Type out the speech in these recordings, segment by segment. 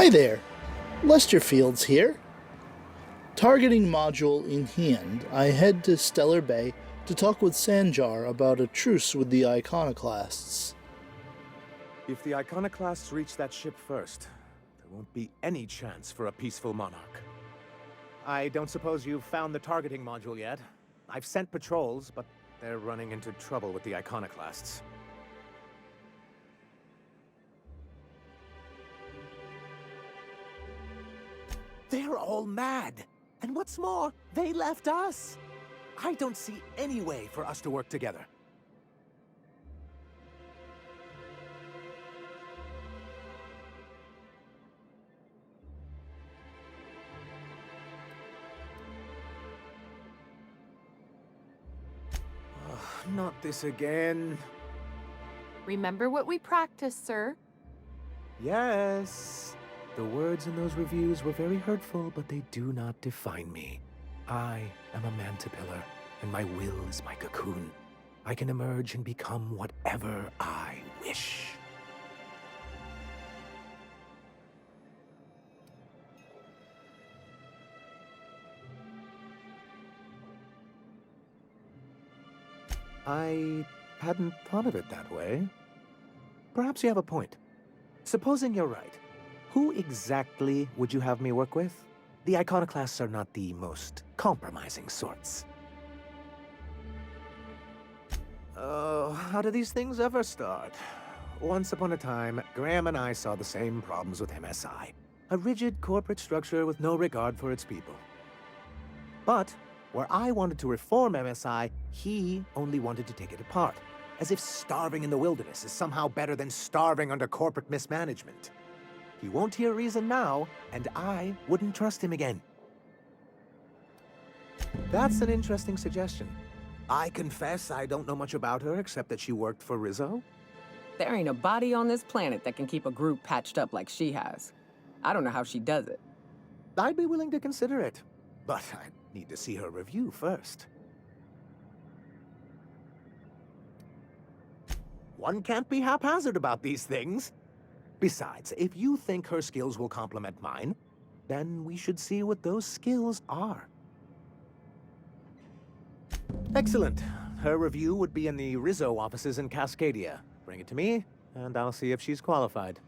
Hi there, Lester Fields here. Targeting module in hand, I head to Stellar Bay to talk with Sanjar about a truce with the Iconoclasts. If the Iconoclasts reach that ship first, there won't be any chance for a peaceful Monarch. I don't suppose you've found the targeting module yet. I've sent patrols, but they're running into trouble with the Iconoclasts. They're all mad! And what's more, they left us! I don't see any way for us to work together. Not this again. Remember what we practiced, sir. Yes. The words in those reviews were very hurtful, but they do not define me. I am a mantipillar, and my will is my cocoon. I can emerge and become whatever I wish. I hadn't thought of it that way. Perhaps you have a point. Supposing you're right, who exactly would you have me work with? The Iconoclasts are not the most compromising sorts. Oh, how do these things ever start? Once upon a time, Graham and I saw the same problems with MSI. A rigid corporate structure with no regard for its people. But where I wanted to reform MSI, he only wanted to take it apart, as if starving in the wilderness is somehow better than starving under corporate mismanagement. He won't hear reason now, and I wouldn't trust him again. That's an interesting suggestion. I confess I don't know much about her except that she worked for Rizzo. There ain't a body on this planet that can keep a group patched up like she has. I don't know how she does it. I'd be willing to consider it, but I need to see her review first. One can't be haphazard about these things. Besides, if you think her skills will complement mine, then we should see what those skills are. Excellent. Her review would be in the Rizzo offices in Cascadia. Bring it to me, and I'll see if she's qualified.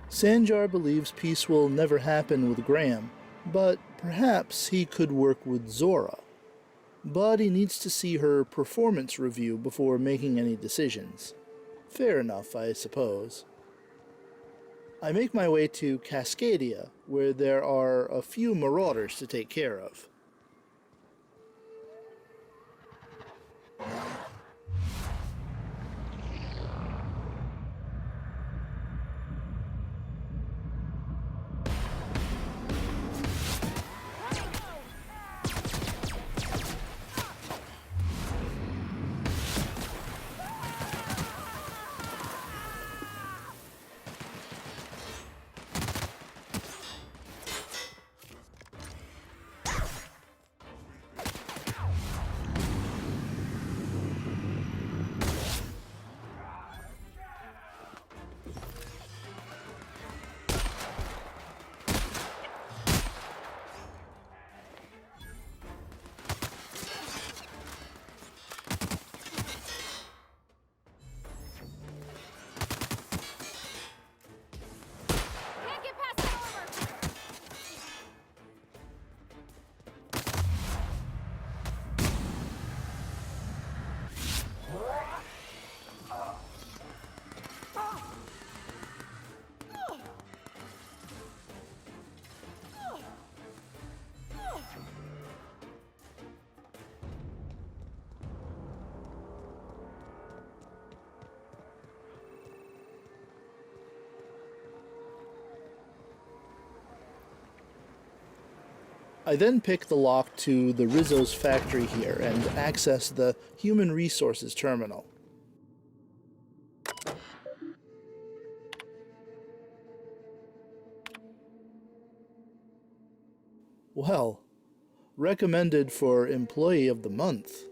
Sanjar believes peace will never happen with Graham, but perhaps he could work with Zora. But he needs to see her performance review before making any decisions. Fair enough, I suppose. I make my way to Cascadia, where there are a few marauders to take care of. I then pick the lock to the Rizzo's factory here and access the Human Resources Terminal. Well, recommended for Employee of the Month.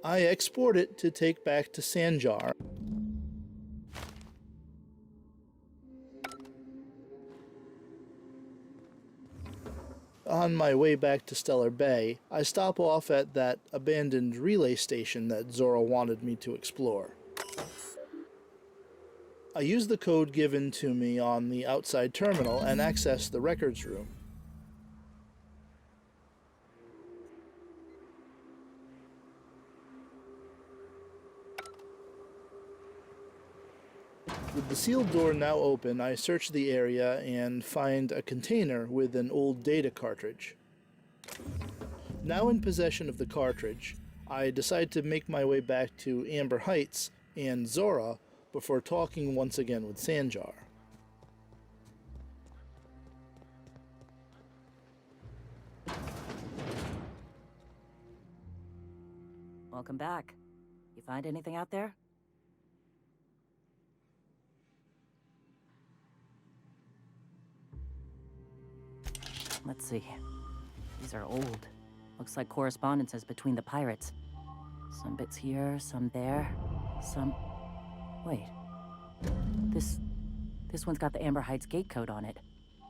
I export it to take back to Sanjar. On my way back to Stellar Bay, I stop off at that abandoned relay station that Zora wanted me to explore. I use the code given to me on the outside terminal and access the records room. With the sealed door now open, I search the area and find a container with an old data cartridge. Now in possession of the cartridge, I decide to make my way back to Amber Heights and Zora before talking once again with Sanjar. Welcome back. You find anything out there? Let's see. These are old. Looks like correspondences between the pirates. Some bits here, some there, some... Wait. This one's got the Amber Heights gate code on it.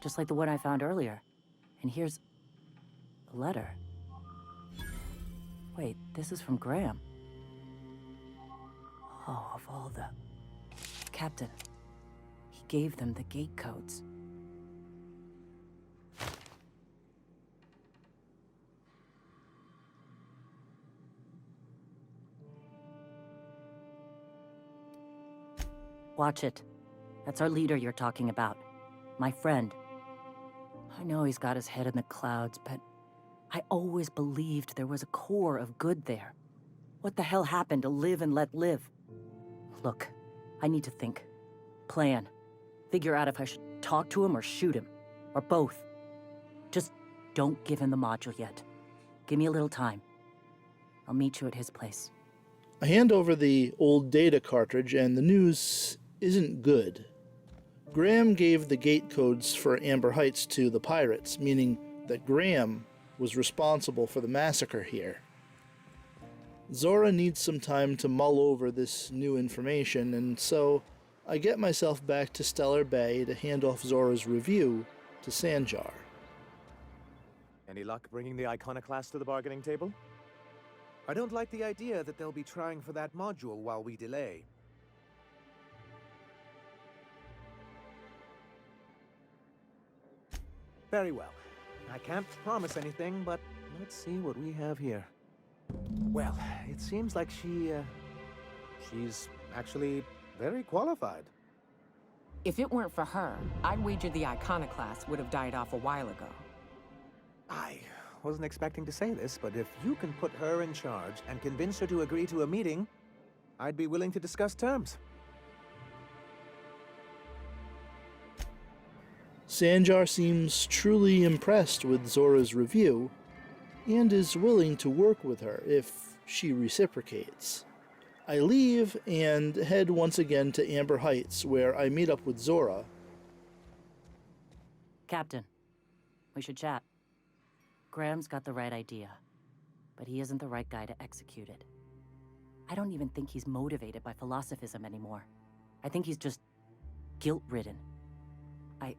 Just like the one I found earlier. And here's... a letter. Wait, this is from Graham. Oh, of all the... Captain. He gave them the gate codes. Watch it. That's our leader you're talking about. My friend. I know he's got his head in the clouds, but I always believed there was a core of good there. What the hell happened to live and let live? Look, I need to think. Plan. Figure out if I should talk to him or shoot him. Or both. Just don't give him the module yet. Give me a little time. I'll meet you at his place. I hand over the old data cartridge and the news isn't good. Graham gave the gate codes for Amber Heights to the pirates, meaning that Graham was responsible for the massacre here. Zora needs some time to mull over this new information, and so I get myself back to Stellar Bay to hand off Zora's review to Sanjar. Any luck bringing the Iconoclast to the bargaining table? I don't like the idea that they'll be trying for that module while we delay. Very well. I can't promise anything, but let's see what we have here. Well, it seems like she's actually very qualified. If it weren't for her, I'd wager the Iconoclast would have died off a while ago. I wasn't expecting to say this, but if you can put her in charge and convince her to agree to a meeting, I'd be willing to discuss terms. Sanjar seems truly impressed with Zora's review and is willing to work with her if she reciprocates. I leave and head once again to Amber Heights, where I meet up with Zora. Captain, we should chat. Graham's got the right idea, but he isn't the right guy to execute it. I don't even think he's motivated by philosophism anymore. I think he's just guilt-ridden. I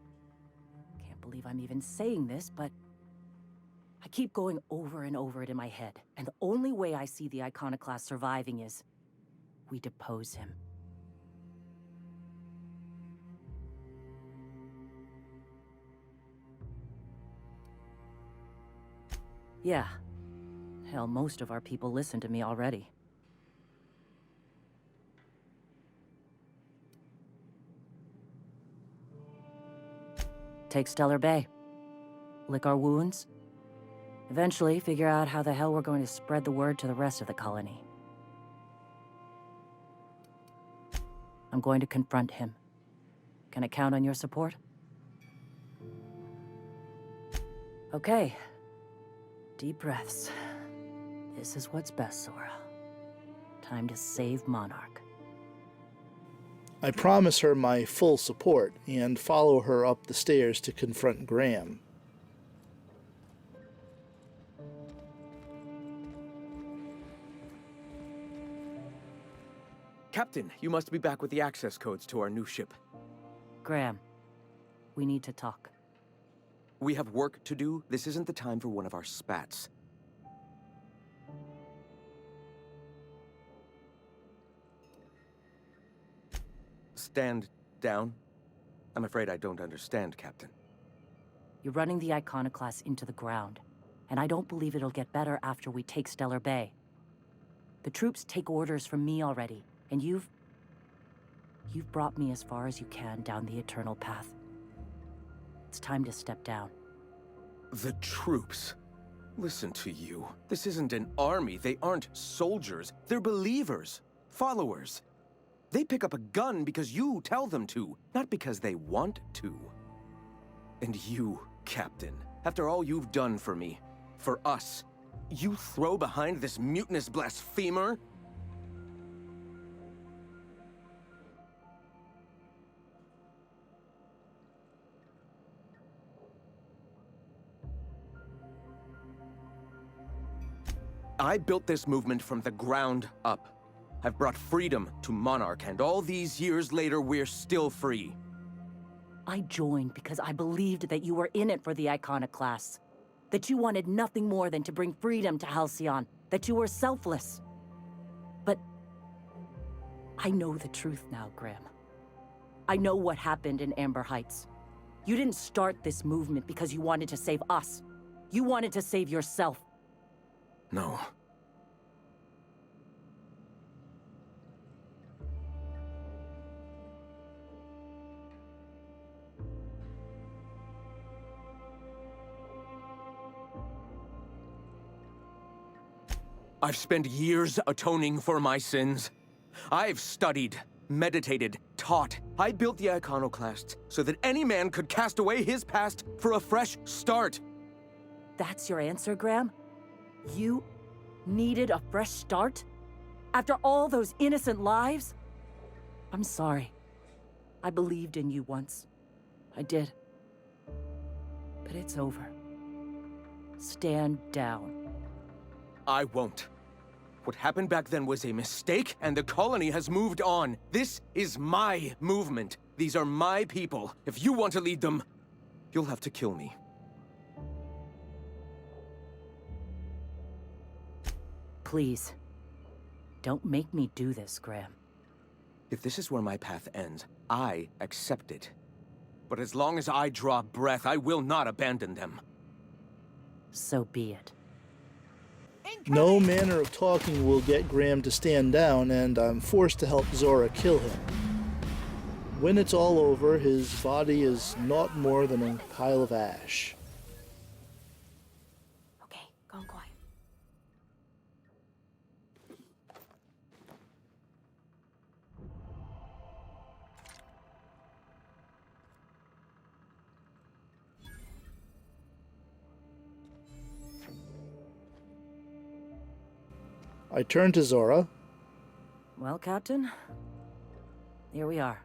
can't believe I'm even saying this, but I keep going over and over it in my head, and the only way I see the Iconoclast surviving is we depose him. Yeah. Hell, most of our people listen to me already. Take Stellar Bay. Lick our wounds. Eventually, figure out how the hell we're going to spread the word to the rest of the colony. I'm going to confront him. Can I count on your support? Okay. Deep breaths. This is what's best, Zora. Time to save Monarch. I promise her my full support and follow her up the stairs to confront Graham. Captain, you must be back with the access codes to our new ship. Graham, we need to talk. We have work to do. This isn't the time for one of our spats. Stand down. I'm afraid I don't understand, Captain. You're running the Iconoclast into the ground, and I don't believe it'll get better after we take Stellar Bay. The troops take orders from me already, and you've brought me as far as you can down the Eternal Path. It's time to step down. The troops. Listen to you. This isn't an army. They aren't soldiers. They're believers. Followers. They pick up a gun because you tell them to, not because they want to. And you, Captain, after all you've done for me, for us, you throw behind this mutinous blasphemer? I built this movement from the ground up. I've brought freedom to Monarch, and all these years later, we're still free. I joined because I believed that you were in it for the Iconoclasts. That you wanted nothing more than to bring freedom to Halcyon. That you were selfless. But I know the truth now, Graham. I know what happened in Amber Heights. You didn't start this movement because you wanted to save us. You wanted to save yourself. No. I've spent years atoning for my sins. I've studied, meditated, taught. I built the Iconoclasts so that any man could cast away his past for a fresh start. That's your answer, Graham? You needed a fresh start? After all those innocent lives? I'm sorry. I believed in you once. I did. But it's over. Stand down. I won't. What happened back then was a mistake, and the colony has moved on. This is my movement. These are my people. If you want to lead them, you'll have to kill me. Please. Don't make me do this, Graham. If this is where my path ends, I accept it. But as long as I draw breath, I will not abandon them. So be it. No manner of talking will get Graham to stand down, and I'm forced to help Zora kill him. When it's all over, his body is naught more than a pile of ash. Okay, go quiet. I turn to Zora. Well, Captain, here we are.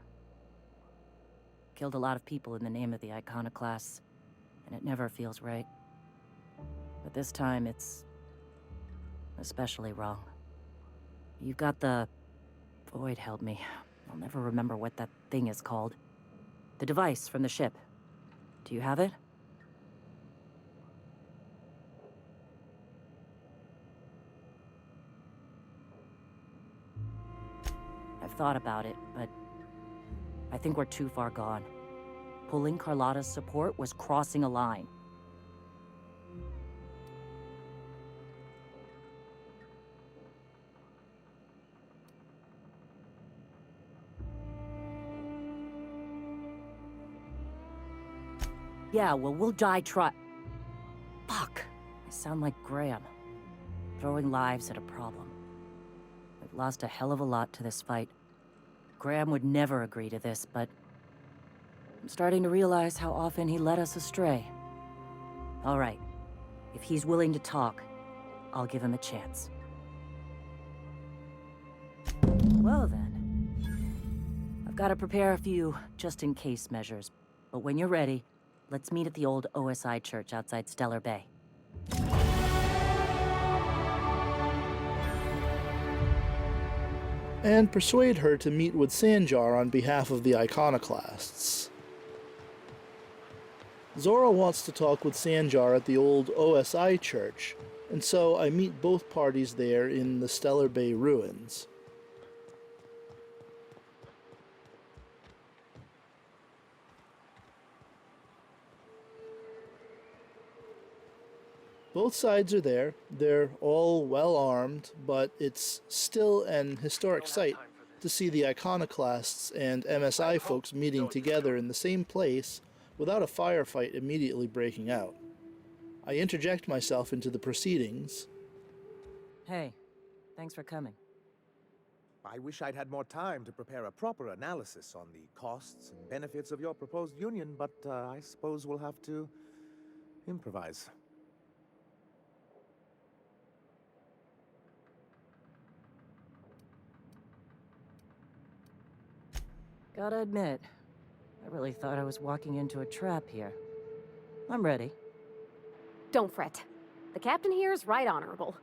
Killed a lot of people in the name of the Iconoclasts, and it never feels right. But this time, it's especially wrong. You've got the... Void held me. I'll never remember what that thing is called. The device from the ship. Do you have it? I've thought about it, but I think we're too far gone. Pulling Carlotta's support was crossing a line. Yeah, well, we'll die Fuck. I sound like Graham. Throwing lives at a problem. We've lost a hell of a lot to this fight. Graham would never agree to this, but I'm starting to realize how often he led us astray. All right. If he's willing to talk, I'll give him a chance. Well then. I've got to prepare a few just-in-case measures, but when you're ready, let's meet at the old OSI church outside Stellar Bay. and persuade her to meet with Sanjar on behalf of the Iconoclasts. Zora wants to talk with Sanjar at the old OSI church, and so I meet both parties there in the Stellar Bay ruins. Both sides are there. They're all well armed, but it's still an historic sight to see the Iconoclasts and MSI folks meeting together in the same place without a firefight immediately breaking out. I interject myself into the proceedings. Hey, thanks for coming. I wish I'd had more time to prepare a proper analysis on the costs and benefits of your proposed union, but I suppose we'll have to improvise. Gotta admit, I really thought I was walking into a trap here. I'm ready. Don't fret. The captain here is right honorable.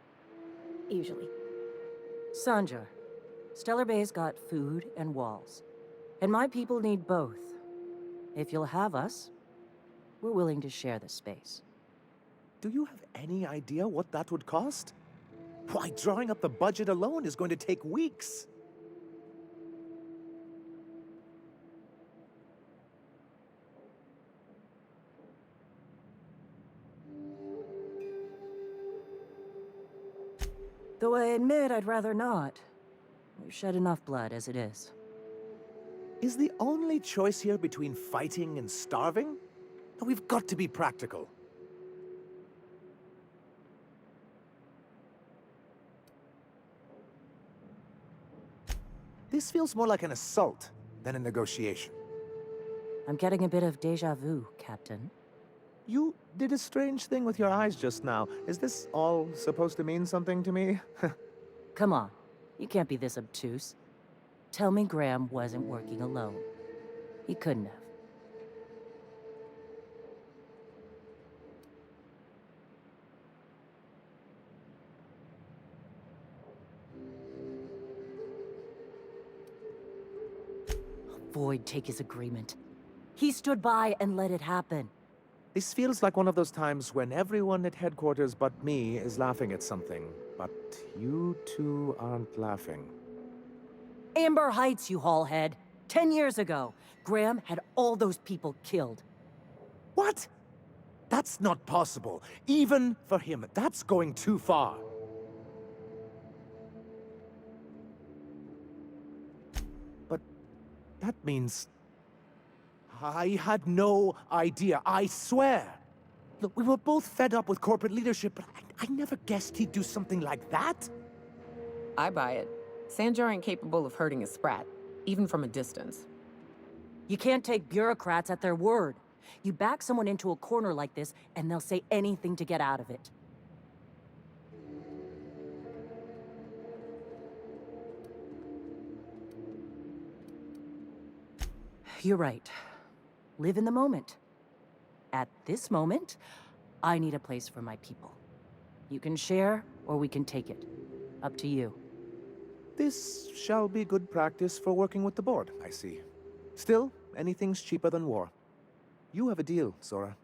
Usually. Sanjar, Stellar Bay's got food and walls. And my people need both. If you'll have us, we're willing to share the space. Do you have any idea what that would cost? Why, drawing up the budget alone is going to take weeks. Though I admit I'd rather not. We've shed enough blood as it is. Is the only choice here between fighting and starving? We've got to be practical. This feels more like an assault than a negotiation. I'm getting a bit of déjà vu, Captain. You did a strange thing with your eyes just now. Is this all supposed to mean something to me? Come on, you can't be this obtuse. Tell me Graham wasn't working alone. He couldn't have. Avoid take his agreement. He stood by and let it happen. This feels like one of those times when everyone at headquarters but me is laughing at something, but you two aren't laughing. Amber Heights, you haulhead. 10 years ago, Graham had all those people killed. What? That's not possible. Even for him, that's going too far. But that means I had no idea, I swear. Look, we were both fed up with corporate leadership, but I never guessed he'd do something like that. I buy it. Sanjar ain't capable of hurting a sprat, even from a distance. You can't take bureaucrats at their word. You back someone into a corner like this, and they'll say anything to get out of it. You're right. Live in the moment. At this moment, I need a place for my people. You can share, or we can take it. Up to you. This shall be good practice for working with the board, I see. Still, anything's cheaper than war. You have a deal, Zora.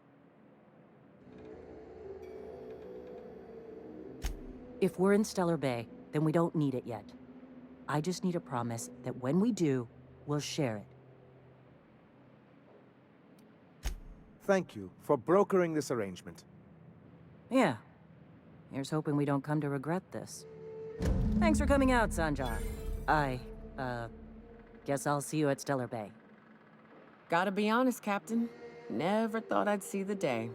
If we're in Stellar Bay, then we don't need it yet. I just need a promise that when we do, we'll share it. Thank you for brokering this arrangement. Yeah. Here's hoping we don't come to regret this. Thanks for coming out, Sanjar. Guess I'll see you at Stellar Bay. Gotta be honest, Captain. Never thought I'd see the day.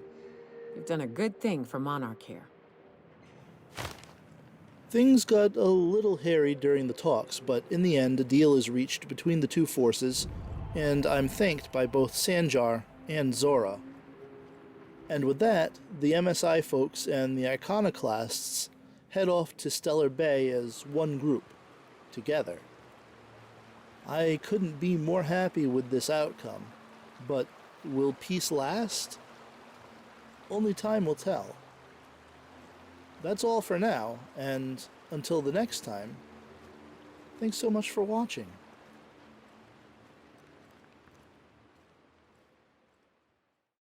You've done a good thing for Monarch here. Things got a little hairy during the talks, but in the end a deal is reached between the two forces, and I'm thanked by both Sanjar and Zora. And with that, the MSI folks and the Iconoclasts head off to Stellar Bay as one group, together. I couldn't be more happy with this outcome, but will peace last? Only time will tell. That's all for now, and until the next time, Thanks so much for watching.